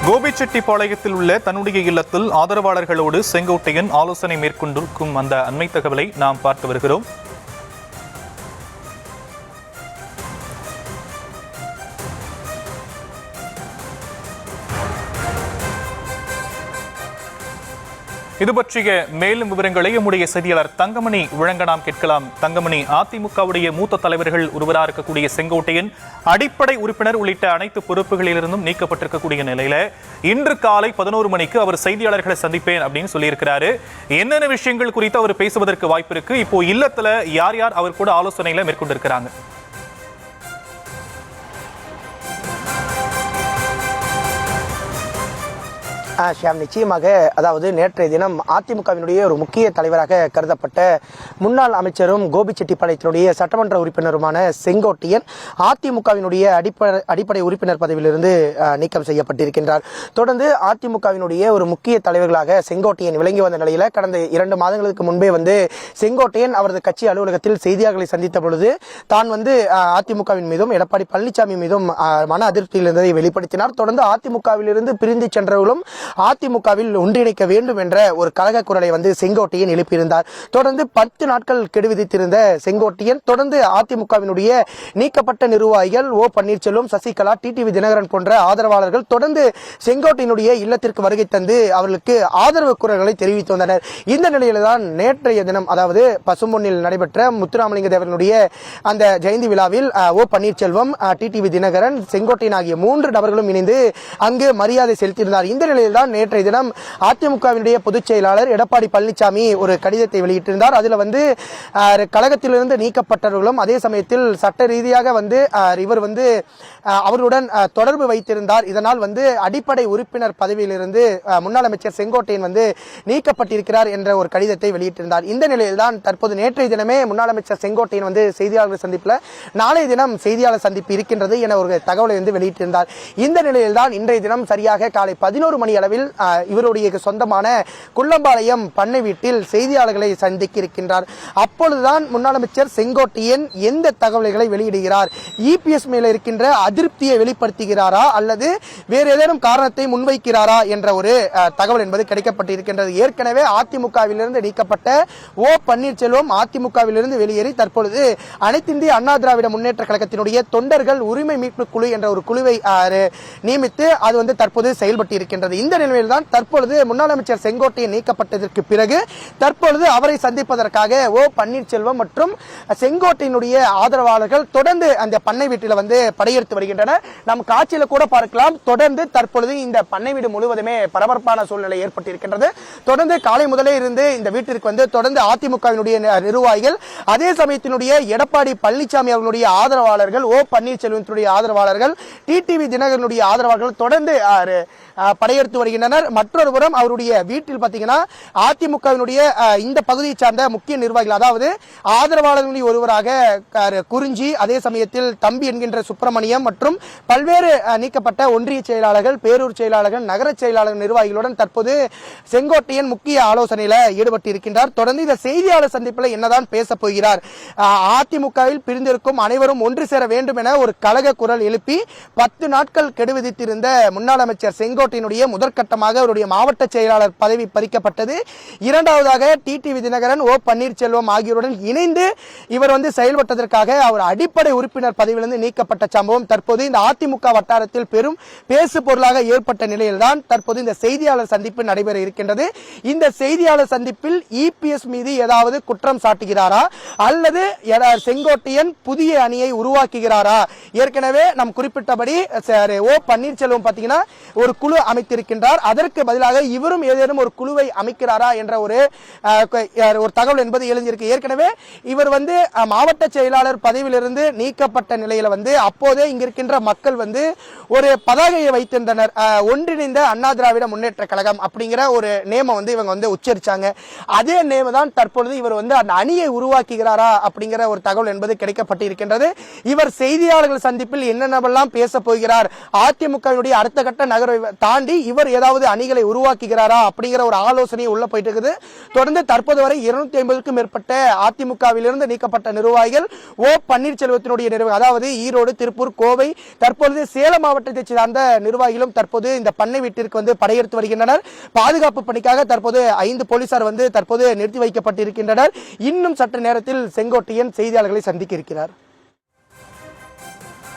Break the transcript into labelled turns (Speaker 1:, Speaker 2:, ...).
Speaker 1: கோபிச்செட்டிப்பாளையத்தில் உள்ள தன்னுடைய இல்லத்தில் ஆதரவாளர்களோடு செங்கோட்டையன் ஆலோசனை மேற்கொண்டிருக்கும் அந்த அண்மை தகவலை நாம் பார்த்து வருகிறோம். இது பற்றிய மேலும் விவரங்களை நம்முடைய செய்தியாளர் தங்கமணி வழங்க நாம் கேட்கலாம். தங்கமணி, அதிமுகவுடைய மூத்த தலைவர்கள் ஒருவராக இருக்கக்கூடிய செங்கோட்டையன் அடிப்படை உறுப்பினர் உள்ளிட்ட அனைத்து பொறுப்புகளிலிருந்தும் நீக்கப்பட்டிருக்கக்கூடிய நிலையில இன்று காலை 11 மணிக்கு அவர் செய்தியாளர்களை சந்திப்பேன் அப்படின்னு சொல்லியிருக்கிறாரு. என்னென்ன விஷயங்கள் குறித்து அவர் பேசுவதற்கு வாய்ப்பு இருக்கு? இப்போ இல்லத்துல யார் யார் அவர் கூட ஆலோசனைகளை மேற்கொண்டிருக்கிறாங்க?
Speaker 2: ஷியாம், நிச்சயமாக அதாவது நேற்றைய தினம் அதிமுகவினுடைய ஒரு முக்கிய தலைவராக கருதப்பட்ட முன்னாள் அமைச்சரும் கோபிச்செட்டிப்பாளையத்தினுடைய சட்டமன்ற உறுப்பினருமான செங்கோட்டையன் அதிமுகவினுடைய அடிப்படை உறுப்பினர் பதவியிலிருந்து நீக்கம் செய்யப்பட்டிருக்கின்றார். தொடர்ந்து அதிமுகவினுடைய ஒரு முக்கிய தலைவர்களாக செங்கோட்டையன் விளங்கி வந்த நிலையில் கடந்த 2 மாதங்களுக்கு முன்பே செங்கோட்டையன் அவரது கட்சி அலுவலகத்தில் செய்தியாளர்களை சந்தித்த பொழுது தான் அதிமுகவின் மீதும் எடப்பாடி பழனிசாமி மீதும் மன அதிருப்தியில் இருந்ததை வெளிப்படுத்தினார். தொடர்ந்து அதிமுகவிலிருந்து பிரிந்து சென்றவர்களும் அதிமுகவில் ஒன்றிணைக்க வேண்டும் என்ற ஒரு கழக குரலை செங்கோட்டையன் எழுப்பியிருந்தார். தொடர்ந்து 10 நாட்கள் கெடு விதித்திருந்த செங்கோட்டையன் தொடர்ந்து அதிமுகவினுடைய நீக்கப்பட்ட நிர்வாகிகள் ஓ பன்னீர்செல்வம், சசிகலா, டிடிவி தினகரன் போன்ற ஆதரவாளர்கள் தொடர்ந்து செங்கோட்டையனுடைய இல்லத்திற்கு வருகை தந்து அவர்களுக்கு ஆதரவு குரல்களை தெரிவித்து வந்தனர். இந்த நிலையில்தான் நேற்றைய தினம் அதாவது பசும்பொன்னில் நடைபெற்ற முத்துராமலிங்க தேவனுடைய அந்த ஜெயந்தி விழாவில் ஓ பன்னீர்செல்வம், டிடிவி தினகரன், செங்கோட்டையன் ஆகிய 3 நபர்களும் இணைந்து அங்கு மரியாதை செலுத்தியிருந்தார். இந்த நிலையில் தான் நேற்றைய தினம் அதிமுகவினுடைய பொதுச் செயலாளர் எடப்பாடி பழனிசாமி ஒரு கடிதத்தை வெளியிட்டிருந்தார். அதில் கழகத்திலிருந்து நீக்கப்பட்டவர்களும் அதே சமயத்தில் சட்ட ரீதியாக இவர் அவர்களுடன் தொடர்பு வைத்திருந்தார். இதனால் அடிப்படை உறுப்பினர் பதவியிலிருந்து முன்னாள் அமைச்சர் செங்கோட்டையன் நீக்கப்பட்டிருக்கிறார் என்ற ஒரு கடிதத்தை வெளியிட்டிருந்தார். இந்த நிலையில் தான் தற்போது நேற்றைய தினமே முன்னாள் அமைச்சர் செங்கோட்டையன் செய்தியாளர்கள் சந்திப்பில் நாளைய தினம் செய்தியாளர் சந்திப்பு இருக்கின்றது என ஒரு தகவலை வெளியிட்டிருந்தார். இந்த நிலையில் தான் இன்றைய தினம் சரியாக காலை 11 மணி அளவில் இவருடைய சொந்தமான குள்ளம்பாளையம் பண்ணை வீட்டில் செய்தியாளர்களை சந்திக்க இருக்கின்றார். அப்பொழுதுதான் முன்னாள் அமைச்சர் செங்கோட்டையன் எந்த தகவல்களை வெளியிடுகிறார், இபிஎஸ் மேல இருக்கின்ற அதிருப்தியை வெளிப்படுத்துகிறாரா அல்லது வேறு ஏதேனும் காரணத்தை முன்வைக்கிறாரா என்ற ஒரு தகவல் என்பது கிடைக்கப்பட்டிருக்கின்றது. ஏற்கனவே அதிமுகவிலிருந்து நீக்கப்பட்ட ஓ பன்னீர்செல்வம் அதிமுகவிலிருந்து வெளியேறி தற்பொழுது அனைத்திந்திய அண்ணா திராவிட முன்னேற்ற கழகத்தினுடைய தொண்டர்கள் உரிமை மீட்பு குழு என்ற ஒரு குழுவை நியமித்து அது தற்போது செயல்பட்டு இருக்கின்றது. இந்த நிலையில் தான் தற்பொழுது முன்னாள் அமைச்சர் செங்கோட்டையன் நீக்கப்பட்டதற்கு பிறகு தற்பொழுது அவரை சந்திப்பதற்காக ஓ பன்னீர்செல்வம் மற்றும் செங்கோட்டையனுடைய ஆதரவாளர்கள் தொடர்ந்து அந்த பண்ணை வீட்டில் படையெடுத்து வருகின்றனர். நம் காட்சியில கூட பார்க்கலாம். தொடர்ந்து தற்பொழுது இந்த பண்ணை வீடு முழுவதுமே பரபரப்பான சூழ்நிலை ஏற்பட்டிருக்கின்றது. தொடர்ந்து காலை முதலே இருந்து இந்த வீட்டிற்கு தொடர்ந்து அதிமுகவினுடைய நிர்வாகிகள், அதே சமயத்தினுடைய எடப்பாடி பழனிசாமி அவர்களுடைய ஆதரவாளர்கள், ஓ பன்னீர்செல்வத்தினுடைய ஆதரவாளர்கள், டிடிவி தினகரனுடைய ஆதரவாளர்கள் தொடர்ந்து படையெடுத்து வருகின்றனர். மற்றொரு புறம் அவருடைய வீட்டில் பாத்தீங்கன்னா அதிமுகவினுடைய இந்த பகுதியை சார்ந்த முக்கிய நிர்வாகிகள், அதாவது ஆதரவாளர்களில் ஒருவராக குறிஞ்சி, அதே சமயத்தில் தம்பி என்கின்ற சுப்பிரமணியம் மற்றும் பல்வேறு நீக்கப்பட்ட ஒன்றிய செயலாளர்கள், பேரூர் செயலாளர்கள், நகர செயலாளர் நிர்வாகிகளுடன் தற்போது செங்கோட்டையன் முக்கிய ஆலோசனையில் ஈடுபட்டு இருக்கின்றார். தொடர்ந்து இந்த செய்தியாளர் சந்திப்பில் என்னதான் பேச போகிறார், அதிமுகவில் பிரிந்திருக்கும் அனைவரும் ஒன்று சேர வேண்டும் என ஒரு கழக குரல் எழுப்பி 10 நாட்கள் கெடு விதித்திருந்த முன்னாள் அமைச்சர் செங்கோட்டையனுடைய முதற்கட்டமாக அவருடைய மாவட்ட செயலாளர் பதவி பறிக்கப்பட்டது. இரண்டாவதாக டிடிவி தினகரன், ஓ பன்னீர்செல்வம் ஆகியோருடன் இணைந்து இவர் செயல்பட்டதற்காக அவர் அடிப்படை உறுப்பினர் பதவியிலிருந்து நீக்கப்பட்ட சம்பவம் தற்போது இந்த அதிமுக வட்டாரத்தில் பெரும் பேசு பொருளாக ஏற்பட்ட நிலையில்தான் தற்போது இந்த செய்தியாளர் சந்திப்பு நடைபெற இருக்கின்றது. இந்த செய்தியாளர் சந்திப்பில் இபிஎஸ் மீது ஏதாவது குற்றம் சாட்டுகிறாரா அல்லது செங்கோட்டையன் புதிய அணியை உருவாக்குகிறாரா? ஏற்கனவே நாம் குறிப்பிட்டபடி ஓ பன்னீர்செல்வம் பாத்தீங்கன்னா ஒரு குழு அமைத்திருக்கின்றார். அதற்கு பதிலாக இவரும் ஏதேனும் ஒரு குழுவை அமைக்கிறாரா என்ற ஒரு தகவல் என்பது எழுந்திருக்கு. ஏற்கனவே இவர் மாவட்ட செயலாளர் பதவியிலிருந்து நீக்கப்பட்ட நிலையில அப்போதே இங்க இருக்கின்ற மக்கள் ஒரு பதாகையை வைத்திருந்தனர். ஒன்றிணைந்த அண்ணா திராவிட முன்னேற்ற கழகம் அப்படிங்கிற ஒரு நேம இவங்க உச்சரிச்சாங்க. அதே நேம தான் தற்பொழுது இவர் அந்த அணியை உருவாக்குகிறாரா அப்படிங்கிற ஒரு தகவல் என்பது கிடைக்கப்பட்டு இருக்கின்றது. இவர் செய்தியாளர்கள் சந்திப்பில் என்னென்னவெல்லாம் பேச போகிறார், அதிமுகவினுடைய அடுத்த கட்ட தாண்டி இவர் ஏதாவது அணிகளை உருவாக்குகிறாரா அப்படிங்கிற ஒரு ஆலோசனை உள்ள போயிட்டு இருக்குது. தொடர்ந்து தற்போது வரை 250க்கும் மேற்பட்ட அதிமுகவிலிருந்து நீக்கப்பட்ட நிர்வாகிகள் ஓ பன்னீர்செல்வத்தினுடைய நிர்வாகிகள், அதாவது ஈரோடு, திருப்பூர், கோவை, தற்பொழுது சேலம் மாவட்டத்தை சார்ந்த நிர்வாகிகளும் தற்போது இந்த பண்ணை வீட்டிற்கு வந்து படையெடுத்து வருகின்றனர். பாதுகாப்பு பணிக்காக தற்போது 5 போலீசார் வந்து தற்போது நிறுத்தி வைக்கப்பட்டிருக்கின்றனர். இன்னும் சற்று நேரத்தில் செங்கோட்டையன் செய்தியாளர்களை சந்திக்க இருக்கிறார்.